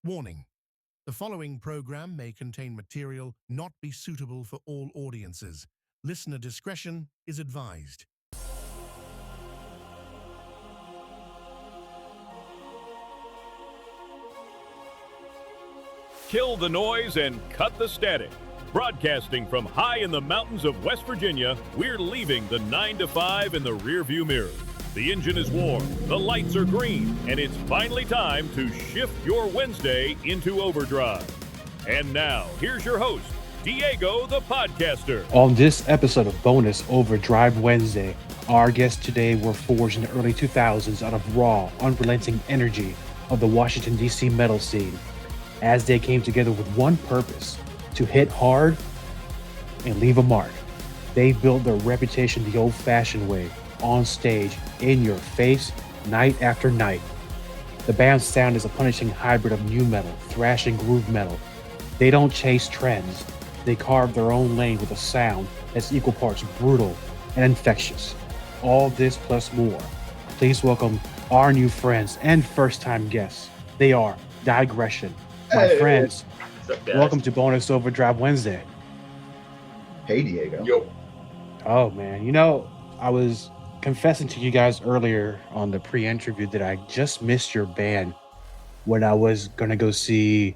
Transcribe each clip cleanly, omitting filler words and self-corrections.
Warning: the following program may contain material not be suitable for all audiences. Listener discretion is advised. Kill the noise and cut the static. Broadcasting from high in the mountains of West Virginia, we're leaving the 9 to 5 in the rearview mirror. The engine is warm, the lights are green, and it's finally time to shift your Wednesday into overdrive. And now, here's your host, Diego the Podcaster. On this episode of Bonus Overdrive Wednesday, our guests today were forged in the early 2000s out of raw, unrelenting energy of the Washington, D.C. metal scene, as they came together with one purpose: to hit hard and leave a mark. They built their reputation the old-fashioned way, on stage, in your face, night after night. The band's sound is a punishing hybrid of nu metal, thrash, and groove metal. They don't chase trends. They carve their own lane with a sound that's equal parts brutal and infectious. All this plus more. Please welcome our new friends and first-time guests. They are Diegression. My friends, What's up, guys? welcome to Bonus Overdrive Wednesday. Hey, Diego. Yo. Oh, man. I was confessing to you guys earlier on the pre-interview that I just missed your band when I was going to go see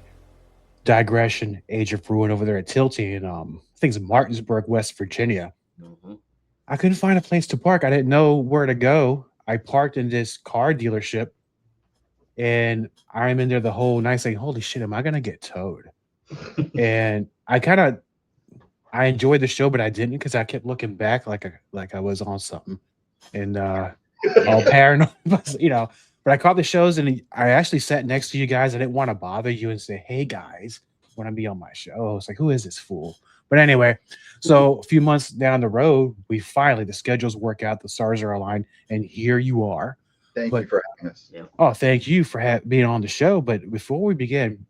Diegression, Age of Ruin over there at Tilty in, I think it's Martinsburg, West Virginia. Mm-hmm. I couldn't find a place to park. I didn't know where to go. I parked in this car dealership, and I'm in there the whole night saying, holy shit, am I going to get towed? And I enjoyed the show, but I didn't, because I kept looking back like I was on something and all paranoid, but I caught the shows, and I actually sat next to you guys. I didn't want to bother you and say, hey guys, want to be on my show. It's like, who is this fool? But anyway, so a few months down the road, the schedules work out, the stars are aligned, and here you are. Thank you for having us. Yeah. Oh, thank you for being on the show. But before we begin,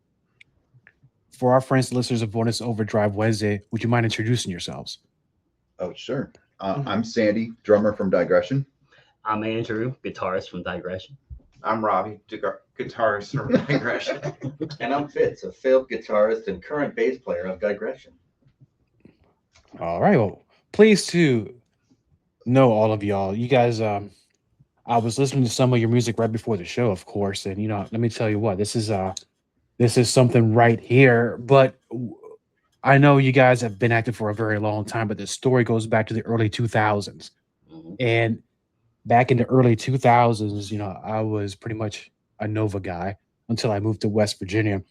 for our friends and listeners of Bonus Overdrive Wednesday, would you mind introducing yourselves? Oh, sure. I'm Sandy, drummer from Diegression. I'm Andrew, guitarist from Diegression. I'm Robbie, guitarist from Diegression. And I'm Fitz, a failed guitarist and current bass player of Diegression. All right. Well, pleased to know all of y'all. You guys, I was listening to some of your music right before the show, of course, and let me tell you what, this is something right here. But I know you guys have been active for a very long time, but the story goes back to the early 2000s. Mm-hmm. And back in the early 2000s, I was pretty much a Nova guy until I moved to West Virginia.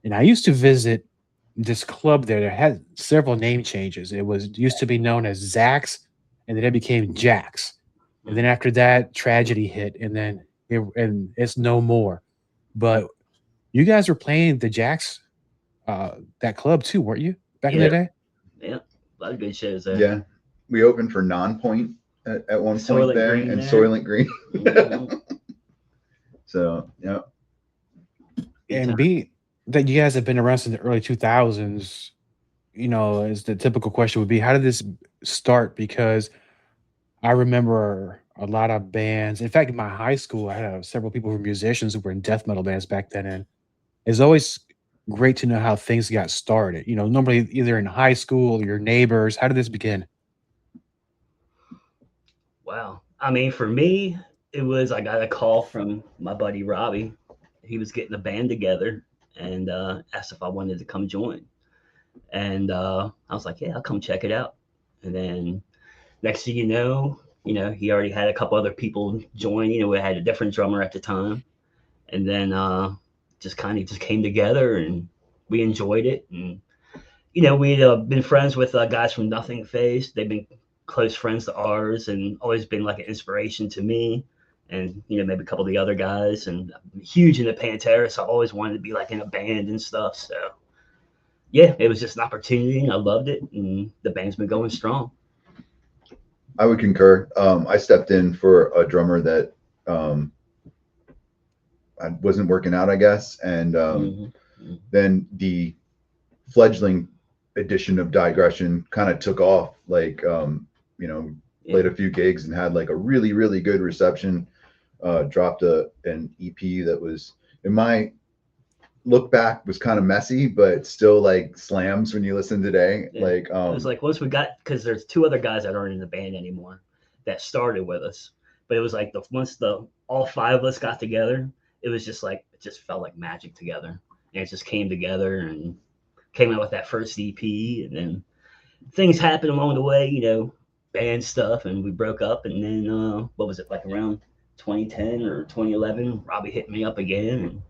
And I used to visit this club there that had several name changes. It used to be known as Zach's, and then it became Jack's. And then after that, tragedy hit, and then it's no more. But you guys were playing the Jack's, that club too, weren't you? Back in the day? Yeah, a lot of good shows there. Yeah. We opened for Non-Point at one point Soylent there, Green and there. Soylent Green. Mhm. So, yeah. And that you guys have been around since the early 2000s, as the typical question would be, how did this start? Because I remember a lot of bands. In fact, in my high school, I had several people who were musicians who were in death metal bands back then. And it's always great to know how things got started. Normally either in high school or your neighbors. How did this begin? Wow. I mean, for me, I got a call from my buddy Robbie. He was getting a band together and asked if I wanted to come join. And I was like, yeah, I'll come check it out. And then next thing you know, he already had a couple other people join. We had a different drummer at the time. And then just came together, and we enjoyed it. And, we'd been friends with guys from Nothing Face. They've been close friends to ours and always been like an inspiration to me. And, maybe a couple of the other guys. And I'm huge into Pantera, so I always wanted to be like in a band and stuff. So, yeah, it was just an opportunity, and I loved it. And the band's been going strong. I would concur. I stepped in for a drummer that I wasn't working out, I guess. And then the fledgling edition of Diegression kind of took off. Played a few gigs and had like a really, really good reception. Dropped an EP that was, in my look back was kind of messy, but still like slams when you listen today. Yeah. Like It was like once we got, because there's 2 other guys that aren't in the band anymore that started with us, but it was like once all 5 of us got together, it was just like it just felt like magic together, and it just came together and came out with that first EP, and then things happened along the way, band stuff, and we broke up, and then what was it, like around 2010 or 2011, Robbie hit me up again and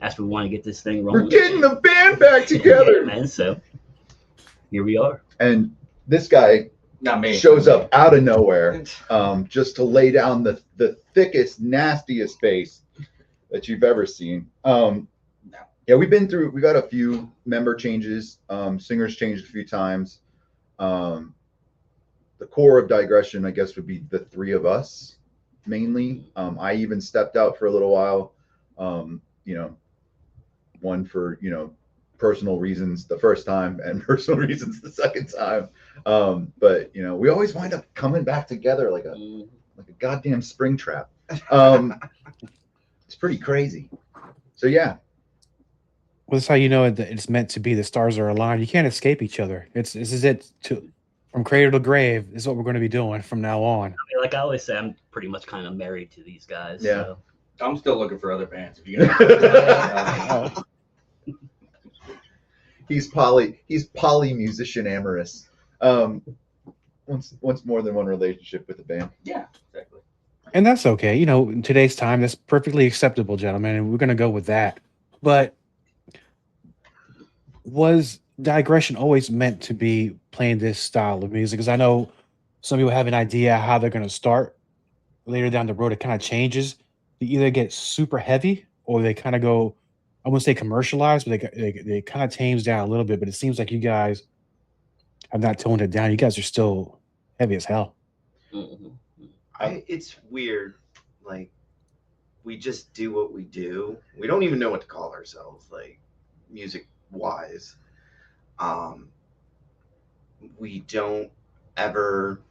asked if we want to get this thing rolling. We're getting the band back together, yeah, man. So here we are. And this guy Not me. shows up out of nowhere, just to lay down the thickest, nastiest bass that you've ever seen. Yeah, we've got a few member changes. Singers changed a few times. The core of Diegression, I guess, would be the 3 of us mainly. I even stepped out for a little while. One for personal reasons the first time, and personal reasons the second time. But we always wind up coming back together like a goddamn spring trap. It's pretty crazy. So yeah. Well, that's how you know that it's meant to be. The stars are aligned. You can't escape each other. This is it. From cradle to grave. This is what we're going to be doing from now on. I mean, like I always say, I'm pretty much kind of married to these guys. Yeah. So. I'm still looking for other bands. If you guys He's poly musician amorous. Wants more than one relationship with the band. Yeah, exactly. And that's okay. In today's time, that's perfectly acceptable, gentlemen. And we're going to go with that. But was Diegression always meant to be playing this style of music? Because I know some people have an idea how they're going to start. Later down the road, it kind of changes. They either get super heavy or they kind of go, I wouldn't say commercialized, but they kind of tames down a little bit. But it seems like you guys have not toned it down. You guys are still heavy as hell. Mm-hmm. It's weird. Like, we just do what we do. We don't even know what to call ourselves, like, music wise. We don't ever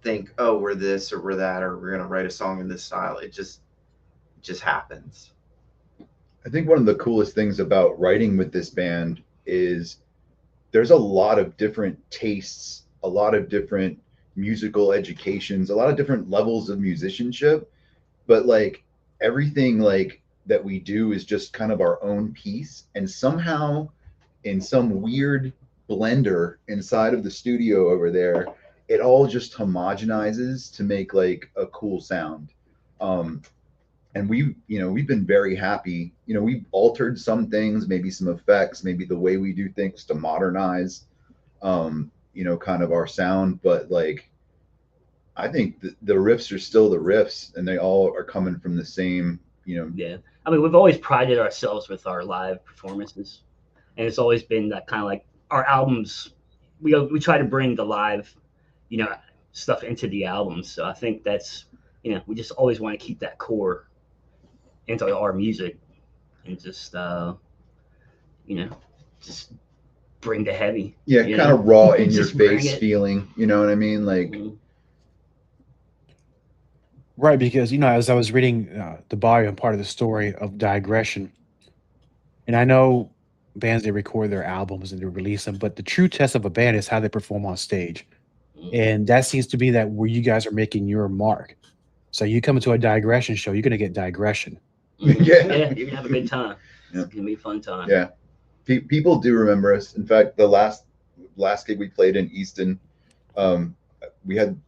think, oh, we're this or we're that, or we're gonna write a song in this style. It just happens. I think one of the coolest things about writing with this band is there's a lot of different tastes, a lot of different musical educations, a lot of different levels of musicianship, but like everything like that we do is just kind of our own piece, and somehow in some weird blender inside of the studio over there, it all just homogenizes to make like a cool sound. And we've been very happy. We've altered some things, maybe some effects, maybe the way we do things to modernize, kind of our sound. But like, I think the riffs are still the riffs, and they all are coming from the same, Yeah. I mean, we've always prided ourselves with our live performances, and it's always been that kind of like our albums. We try to bring the live, stuff into the albums. So I think that's, we just always want to keep that core into our music, and just just bring the heavy. Yeah, kind of raw in your Just bring face it. feeling. You know what I mean? Like, Right, because as I was reading the bio and part of the story of Diegression, and I know bands, they record their albums and they release them, but the true test of a band is how they perform on stage, and that seems to be that where you guys are making your mark. So you come into a Diegression show, you're gonna get Diegression. Yeah, you're gonna have a good time. Yeah. It's gonna be a fun time. Yeah, people do remember us. In fact, the last gig we played in Easton, we had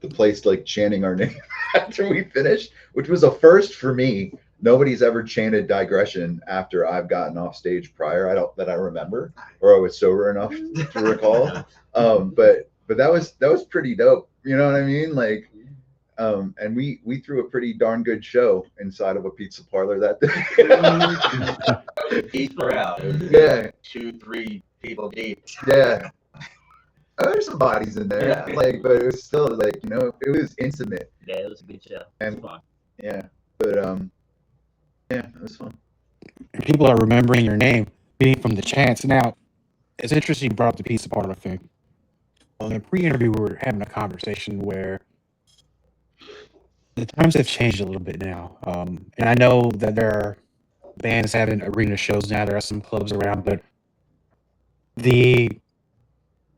the place like chanting our name after we finished, which was a first for me. Nobody's ever chanted Diegression after I've gotten off stage prior. I remember, or I was sober enough to recall. But that was pretty dope. You know what I mean? Like, and we threw a pretty darn good show inside of a pizza parlor that day. Deep crowd. Yeah. 2-3 people deep. Yeah. There's some bodies in there, Yeah. like, but it was still like, it was intimate. Yeah, it was a good show. And- It was fun. Yeah, but yeah, it was fun. People are remembering your name being from the chants. Now, it's interesting you brought up the pizza parlor thing. Well, in the pre-interview, we were having a conversation where the times have changed a little bit now, and I know that there are bands having arena shows now. There are some clubs around, but the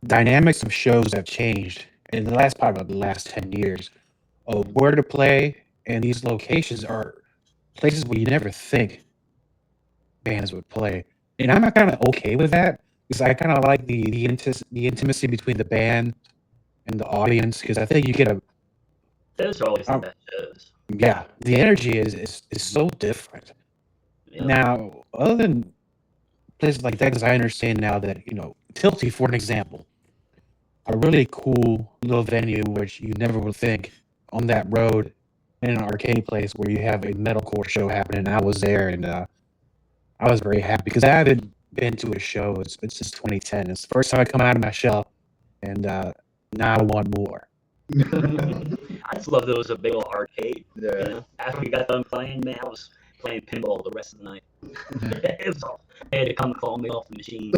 dynamics of shows have changed in the last probably about the last 10 years. Where to play and these locations are places where you never think bands would play. And I'm kind of okay with that because I kind of like the intimacy between the band and the audience because I think you get a Those are always the um, best shows. yeah, the energy is so different. Yeah. Now, other than places like that, because I understand now that Tilty, for an example, a really cool little venue which you never would think on that road in an arcade place where you have a metalcore show happening. I was there and I was very happy because I haven't been to a show. It's been since 2010. It's the first time I come out of my shell, and now I want more. I just love those big old arcade. Yeah. After we got done playing, man, I was playing pinball the rest of the night. It was all. They had to come call me off the machine.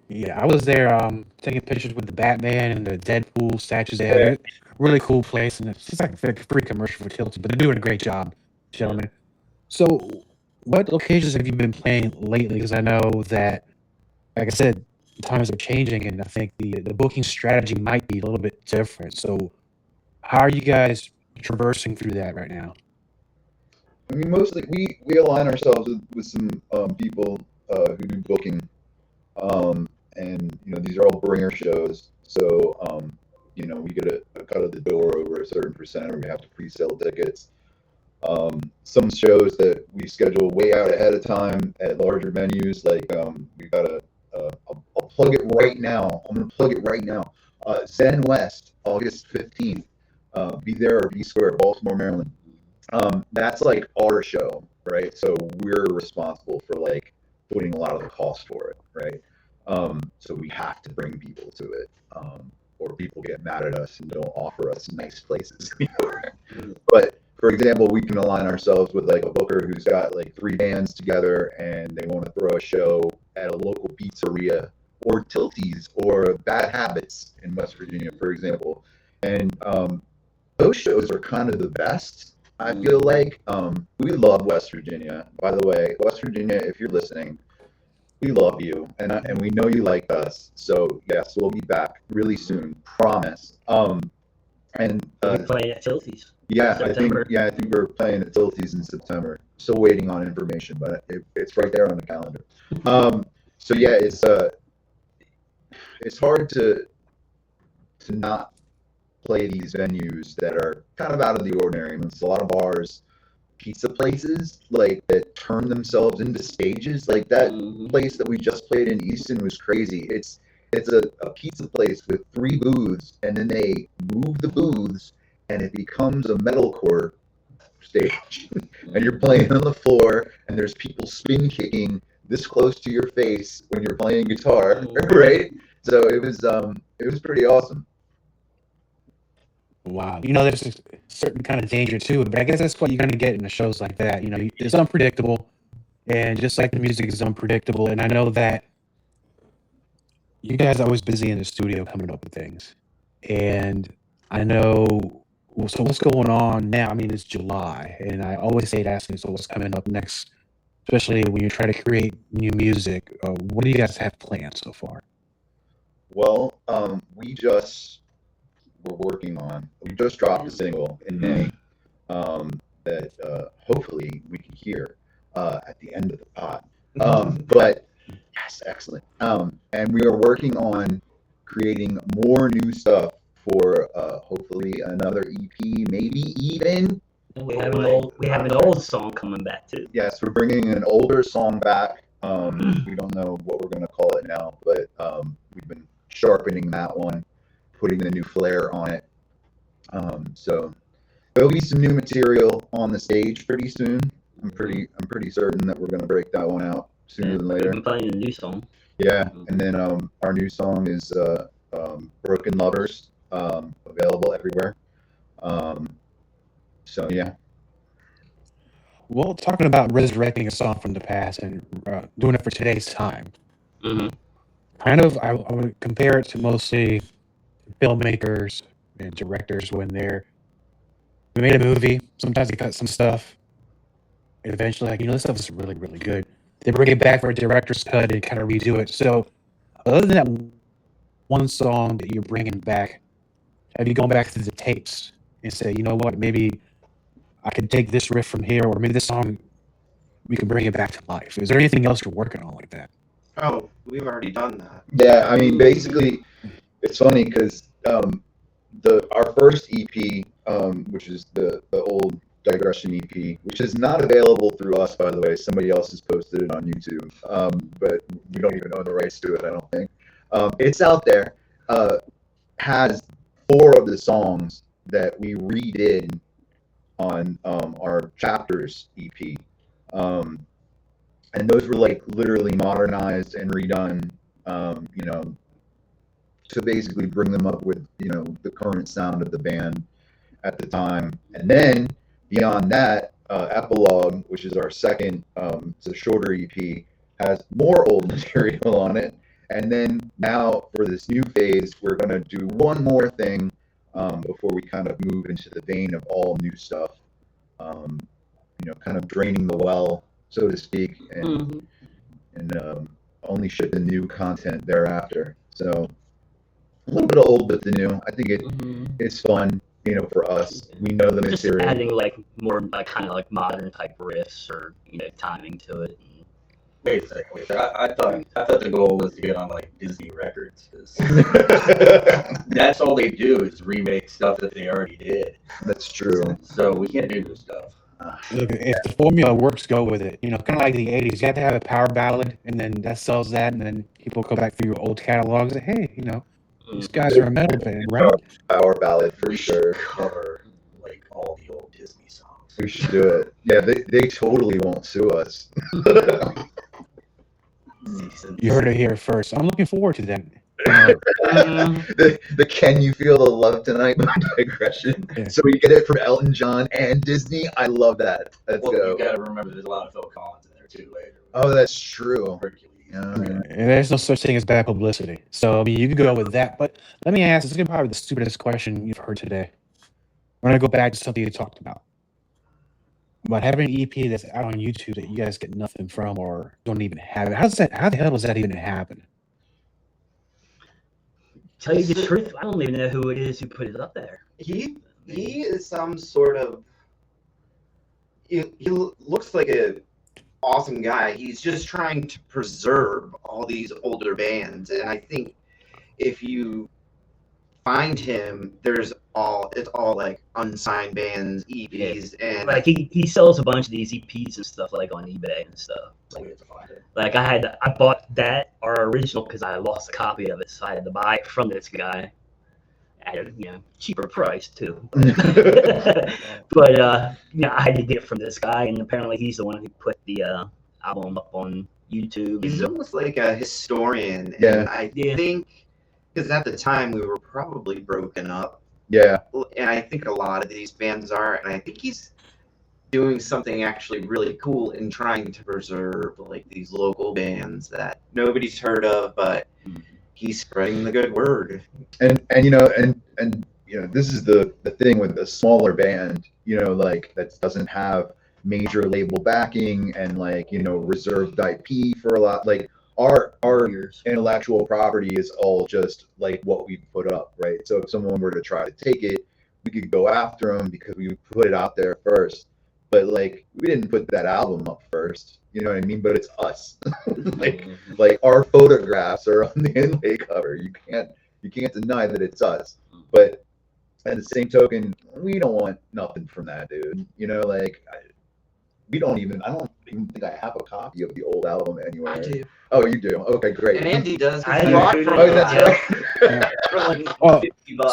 Yeah, I was there taking pictures with the Batman and the Deadpool statues they had. Really cool place, and it's just like a free commercial for Tilted, but they're doing a great job, gentlemen. So, what locations have you been playing lately? Because I know that, like I said, times are changing, and I think the booking strategy might be a little bit different. So, how are you guys traversing through that right now? I mean, mostly we align ourselves with some people who do booking, and these are all bringer shows. So we get a cut of the door over a certain percent, or we have to pre-sell tickets. Some shows that we schedule way out ahead of time at larger venues, like we got I'll plug it right now. I'm gonna plug it right now. Zen West, August 15th. Be there or be square, Baltimore, Maryland. That's like our show, right? So we're responsible for like putting a lot of the cost for it, right? So we have to bring people to it, or people get mad at us and don't offer us nice places anymore. But for example, we can align ourselves with like a booker who's got like 3 bands together and they want to throw a show at a local pizzeria or Tilties or Bad Habits in West Virginia, for example. And those shows are kind of the best. I feel like we love West Virginia. By the way, West Virginia, if you're listening, we love you, and we know you like us. So yes, we'll be back really soon, promise. And We're playing at Tilties. yeah, September. I think we're playing at Tilties in September. Still waiting on information, but it's right there on the calendar. So yeah, it's hard to not play these venues that are kind of out of the ordinary. It's a lot of bars, pizza places like that turn themselves into stages. Like that place that we just played in Easton was crazy. It's a pizza place with 3 booths, and then they move the booths, and it becomes a metalcore stage. And you're playing on the floor, and there's people spin kicking this close to your face when you're playing guitar, right? So it was pretty awesome. Wow. There's a certain kind of danger to it, but I guess that's what you're going to get in the shows like that. It's unpredictable, and just like the music is unpredictable. And I know that you guys are always busy in the studio coming up with things. And I know, so what's going on now? I mean, it's July, and I always say asking, so what's coming up next, especially when you're trying to create new music? What do you guys have planned so far? Well, we just dropped a single in May that hopefully we can hear at the end of the pod. But yes, excellent. And we are working on creating more new stuff for hopefully another EP, maybe even. We have an old song coming back too. Yes, we're bringing an older song back. We don't know what we're going to call it now, but we've been sharpening that one, putting the new flair on it. So there'll be some new material on the stage pretty soon. I'm pretty certain that we're going to break that one out sooner than later. We've been playing a new song. Yeah, and then our new song is Broken Lovers, available everywhere. So yeah. Well, talking about resurrecting a song from the past and doing it for today's time, kind of, I would compare it to mostly filmmakers and directors when we made a movie. Sometimes they cut some stuff, eventually, like, this stuff is really, really good. They bring it back for a director's cut and kind of redo it. So, other than that one song that you're bringing back, have you gone back to the tapes and say, you know what, maybe I can take this riff from here, or maybe this song, we can bring it back to life? Is there anything else you're working on like that? Oh, we've already done that. Yeah, I mean, basically, it's funny because our first EP, which is the old Diegression EP, which is not available through us, by the way. Somebody else has posted it on YouTube, but we don't even own the rights to it, I don't think. It's out there. Has 4 of the songs that we redid on our Chapters EP. And those were like literally modernized and redone, to basically bring them up with, the current sound of the band at the time. And then beyond that, Epilogue, which is our second, it's a shorter EP, has more old material on it. And then now for this new phase, we're going to do one more thing before we kind of move into the vein of all new stuff, kind of draining the well, so to speak, and only shipping new content thereafter. So a little bit of old but the new. I think it's fun, for us. We know the Just material. adding like more like kind of like modern type riffs or timing to it. Wait a second. I thought the goal was to get on like Disney Records, because that's all they do is remake stuff that they already did. That's true. So we can't do new stuff. Look, if the formula works, go with it. Kind of like the 80s. You have to have a power ballad, and then that sells that, and then people go back through your old catalogs and, hey, these guys are a metal band, right? Power ballad for sure. Cover like all the old Disney songs. We should do it. Yeah, they totally won't sue us. You heard it here first. I'm looking forward to that. The Can You Feel the Love Tonight by Diegression. Yeah. So we get it from Elton John and Disney. I love that. Let's go. You gotta remember there's a lot of Phil Collins in there too later. Oh, that's true. And there's no such thing as bad publicity. So I mean, you can go with that. But let me ask, this is probably the stupidest question you've heard today. We're gonna go back to something you talked about having an EP that's out on YouTube that you guys get nothing from or don't even have it. How the hell does that even happen? Tell you the truth, I don't even know who it is who put it up there. He is some sort of. He looks like a awesome guy. He's just trying to preserve all these older bands, and I think if you find him, it's all like unsigned bands, EPs, and like he sells a bunch of these EPs and stuff like on eBay and stuff. Like I bought our original because I lost a copy of it, so I had to buy it from this guy at a cheaper price too. But I had to get it from this guy, and apparently he's the one who put the album up on YouTube. He's almost like a historian, Yeah. And I think because at the time we were probably broken up. Yeah. And I think a lot of these bands are, and I think he's doing something actually really cool in trying to preserve like these local bands that nobody's heard of, but he's spreading the good word. And this is the thing with a smaller band, like that doesn't have major label backing and reserved IP for a lot. Like our intellectual property is all just like what we put up, right? So if someone were to try to take it, we could go after them because we put it out there first. But we didn't put that album up first, you know what I mean? But it's us. like our photographs are on the inlay cover. You can't deny that it's us. But at the same token, we don't want nothing from that, dude. I don't even think I have a copy of the old album anywhere. I do. Oh, you do? Okay, great. And Andy does. I He do. bought from Oh, that's right. for like Well, $50.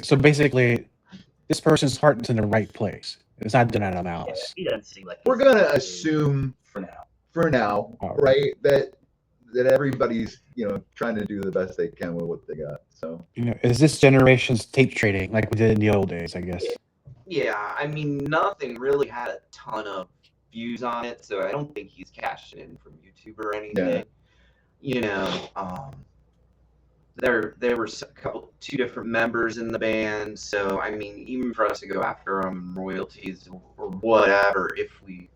so basically, this person's heart is in the right place. It's not done out of malice. He doesn't seem like We're gonna assume for now, All right, that everybody's trying to do the best they can with what they got. So is this generation's tape trading like we did in the old days? I guess. Yeah, I mean, nothing really had a ton of views on it, so I don't think he's cashing in from YouTube or anything. There were two different members in the band, so I mean, even for us to go after them royalties or whatever, if we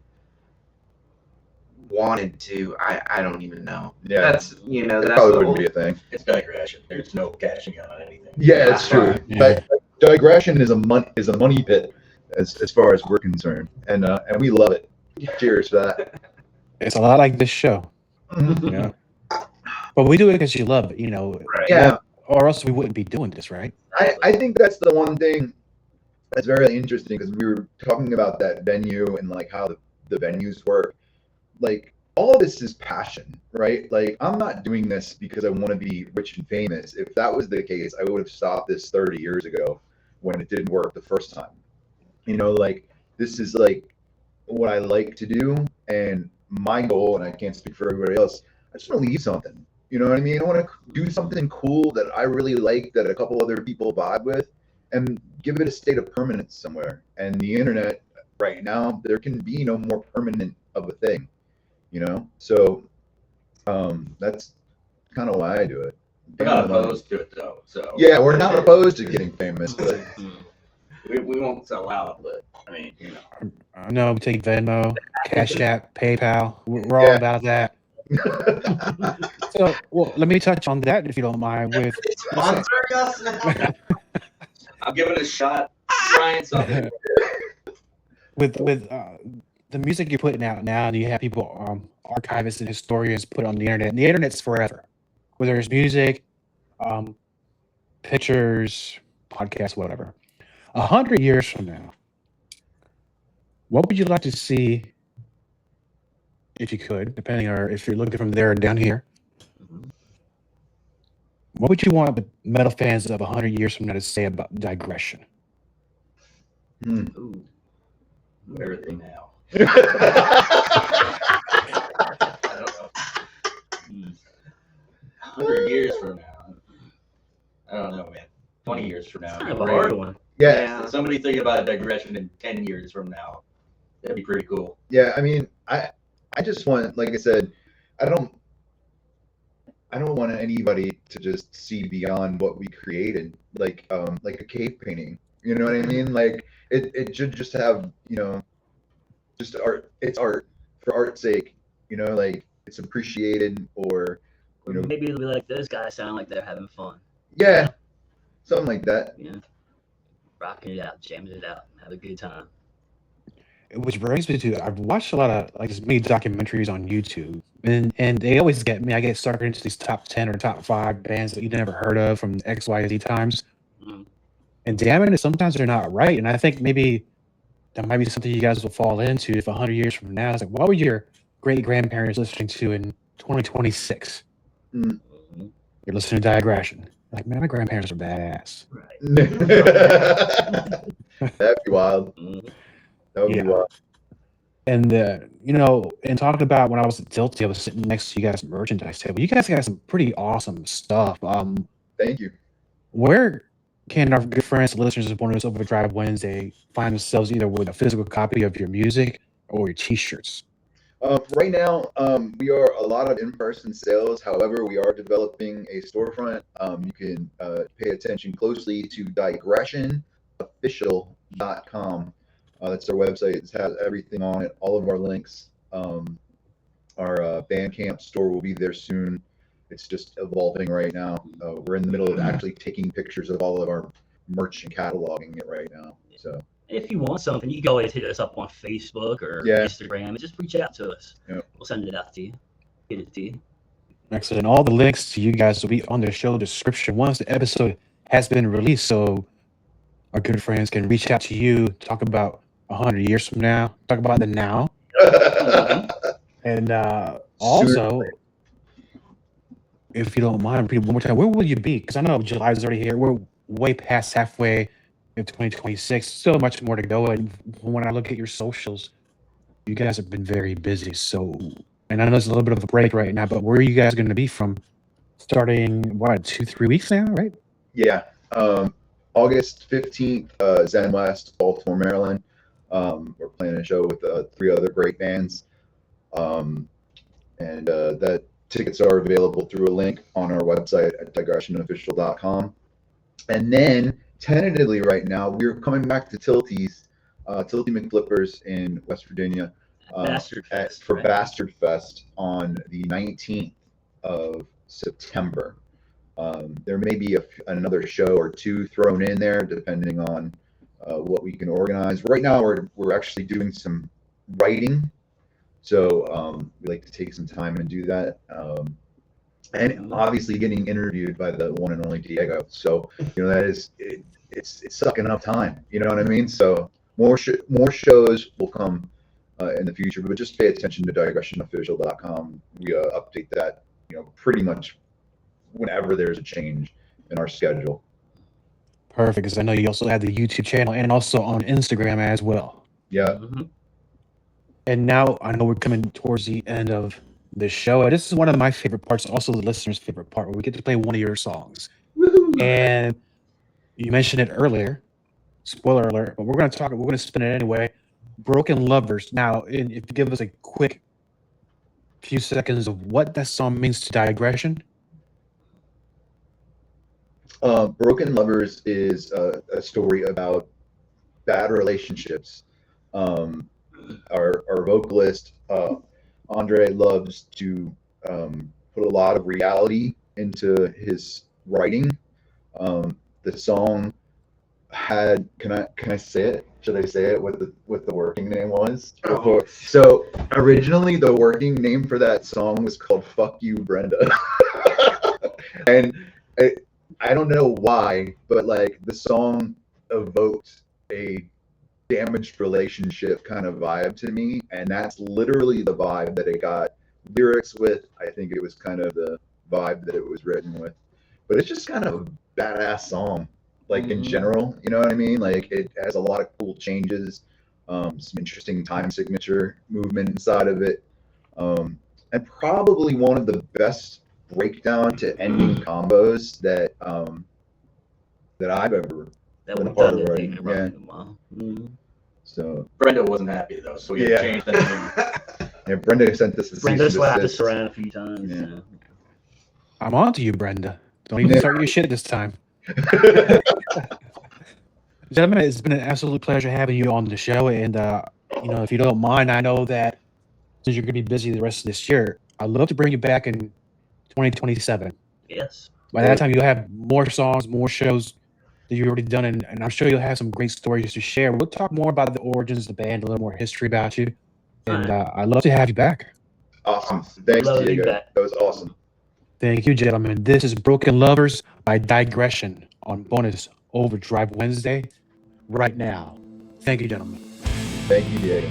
wanted to, I don't even know. Yeah. That's That that's probably the wouldn't whole, be a thing. It's digression. There's no cashing out on anything. Yeah, it's true. Yeah. Digression is a money pit, as far as we're concerned, and we love it. Cheers for that. It's a lot like this show. Yeah. But we do it because you love it, right. Yeah, or else we wouldn't be doing this, right? I think that's the one thing that's very interesting, because we were talking about that venue and like how the venues work. Like, all of this is passion, right? Like, I'm not doing this because I want to be rich and famous. If that was the case, I would have stopped this 30 years ago when it didn't work the first time. Like, this is like what I like to do, and my goal, and I can't speak for everybody else, I just want to leave something. You know what I mean? I want to do something cool that I really like, that a couple other people vibe with, and give it a state of permanence somewhere. And the internet right now, there can be no more permanent of a thing, So that's kind of why I do it. We're not opposed to it though. So Yeah, we're not opposed to getting famous, but we won't sell out. But I mean, I know we take Venmo, Cash App, PayPal. We're all Yeah. about that. So, well, let me touch on that if you don't mind. With Sponsoring us now. I'm giving it a shot. Trying something. with the music you're putting out now, and you have people, archivists and historians, put it on the internet. And the internet's forever. Whether it's music, pictures, podcasts, whatever. 100 years from now, what would you like to see, if you could, depending on if you're looking from there or down here? What would you want the metal fans of 100 years from now to say about Diegression? Ooh, everything now. I don't know. 100 years from now, I don't know, man. 20 years from now, Kind of a hard one. yeah, Somebody thinking about a digression in 10 years from now, that'd be pretty cool. yeah. I mean, I just want, like I said, I don't want anybody to just see beyond what we created, like a cave painting. You know what I mean? Like, it should just have, just art. It's art for art's sake. Like, it's appreciated, or Maybe it'll be like, those guys sound like they're having fun. yeah, something like that. Rocking it out, jamming it out, have a good time. Which brings me to, I've watched a lot of like as many documentaries on YouTube, and they always get me. I get suckered into these top 10 or top 5 bands that you never heard of from XYZ times. And damn it, sometimes they're not right. And I think maybe that might be something you guys will fall into if 100 years from now. It's like, what were your great grandparents listening to in 2026? You're listening to Diegression. Like, man, my grandparents are badass. That'd be wild. That would be wild. And and talking about when I was at Tilty, I was sitting next to you guys at merchandise table. You guys got some pretty awesome stuff. Thank you. Where can our good friends, listeners of Bonus Overdrive Wednesday find themselves either with a physical copy of your music or your T-shirts? Right now, we are a lot of in-person sales. However, we are developing a storefront. You can pay attention closely to digressionofficial.com. That's our website. It has everything on it, all of our links. Our Bandcamp store will be there soon. It's just evolving right now. We're in the middle of actually taking pictures of all of our merch and cataloging it right now. So if you want something, you can always hit us up on Facebook or Instagram and just reach out to us. Yep. We'll send it out to you. Get it to you. Excellent. All the links to you guys will be on the show description once the episode has been released, so our good friends can reach out to you, talk about 100 years from now, talk about the now. And also, if you don't mind, repeat one more time, where will you be? Because I know July is already here. We're way past halfway in 2026. Still much more to go. And when I look at your socials, you guys have been very busy. So, and I know it's a little bit of a break right now, but where are you guys going to be from starting, 2-3 weeks now, right? Yeah. August 15th, Zen West, Baltimore, Maryland. We're playing a show with 3 other great bands. And that tickets are available through a link on our website at digressionofficial.com. And then tentatively right now, we're coming back to Tilty McFlippers in West Virginia. Bastard Fest, for right? Bastard Fest on the 19th of September. There may be another show or two thrown in there, depending on what we can organize. Right now, we're actually doing some writing, so we like to take some time and do that. And obviously, getting interviewed by the one and only Diego. So that is it's sucking up time. You know what I mean? So more shows will come in the future, but just pay attention to digressionofficial.com. We update that pretty much whenever there's a change in our schedule. Perfect, because I know you also have the YouTube channel and also on Instagram as well. Yeah. Mm-hmm. And now I know we're coming towards the end of the show. And this is one of my favorite parts, also the listener's favorite part, where we get to play one of your songs. Woohoo! And you mentioned it earlier. Spoiler alert, but we're going to spin it anyway. Broken Lovers. Now, if you give us a quick few seconds of what that song means to Diegression. Broken Lovers is a story about bad relationships. Our vocalist, Andre, loves to put a lot of reality into his writing. The song had, can I say it? Should I say it what the working name was? Oh. So originally the working name for that song was called "Fuck You, Brenda," and I don't know why, but like the song evoked a damaged relationship kind of vibe to me, and that's literally the vibe that it got lyrics with. I think it was kind of the vibe that it was written with, but it's just kind of a badass song, like in general, you know what I mean? Like it has a lot of cool changes, some interesting time signature movement inside of it, and probably one of the best breakdown to ending combos that I've ever That been a we've part done of to writing. date, Yeah. right? Wow. Mm-hmm. So Brenda wasn't happy though, so we had to change the name. yeah, Brenda sent us the Brenda cease and slapped desist. us around a few times. Yeah. So. I'm on to you, Brenda. Don't even start your shit this time. Gentlemen, it's been an absolute pleasure having you on the show. And, if you don't mind, I know that since you're going to be busy the rest of this year, I'd love to bring you back in 2027. Yes. By that time, you'll have more songs, more shows that you've already done, and I'm sure you'll have some great stories to share. We'll talk more about the origins of the band, a little more history about you. And I'd love to have you back. Awesome. Thanks, Love to be Diego. back. That was awesome. Thank you, gentlemen. This is Broken Lovers by Diegression on bonus Overdrive Wednesday right now. Thank you, gentlemen. Thank you, Diego.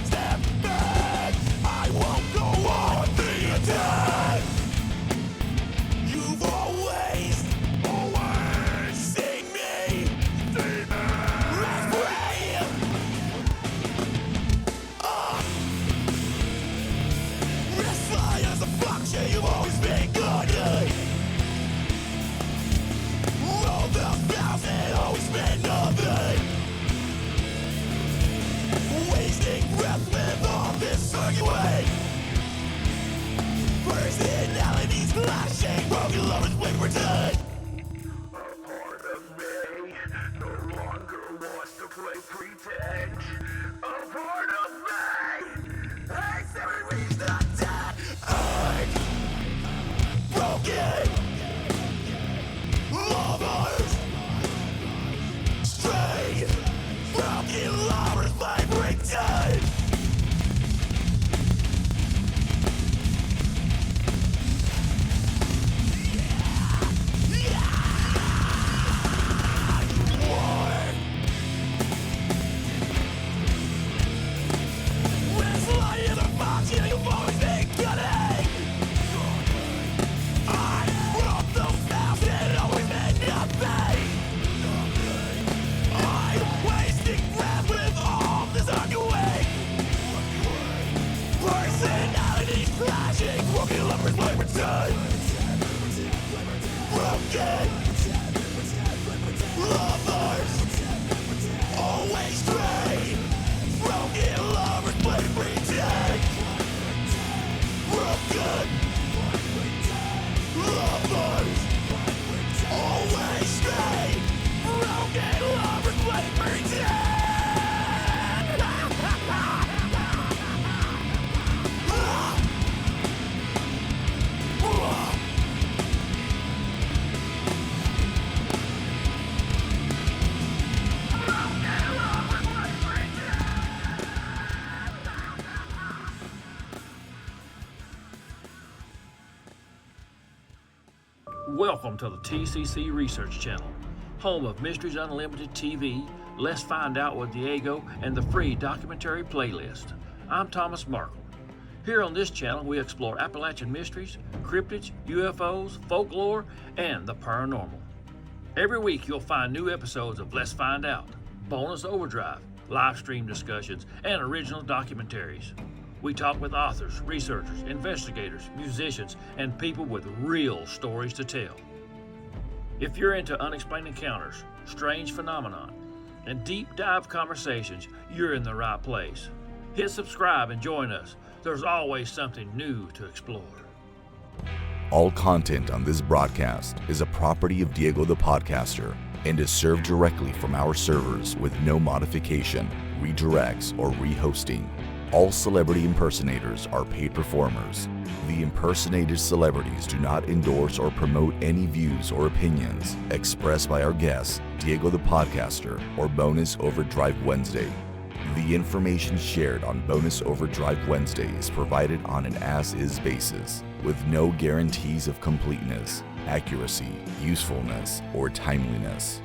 Step Welcome to the TCC Research Channel, home of Mysteries Unlimited TV, Let's Find Out with Diego, and the free documentary playlist. I'm Thomas Markle. Here on this channel, we explore Appalachian mysteries, cryptids, UFOs, folklore, and the paranormal. Every week, you'll find new episodes of Let's Find Out, bonus Overdrive, live stream discussions, and original documentaries. We talk with authors, researchers, investigators, musicians, and people with real stories to tell. If you're into unexplained encounters, strange phenomenon, and deep dive conversations, you're in the right place. Hit subscribe and join us. There's always something new to explore. All content on this broadcast is a property of Diego the Podcaster and is served directly from our servers with no modification, redirects, or rehosting. All celebrity impersonators are paid performers. The impersonated celebrities do not endorse or promote any views or opinions expressed by our guests, Diego the Podcaster, or Bonus Overdrive Wednesday. The information shared on Bonus Overdrive Wednesday is provided on an as-is basis, with no guarantees of completeness, accuracy, usefulness, or timeliness.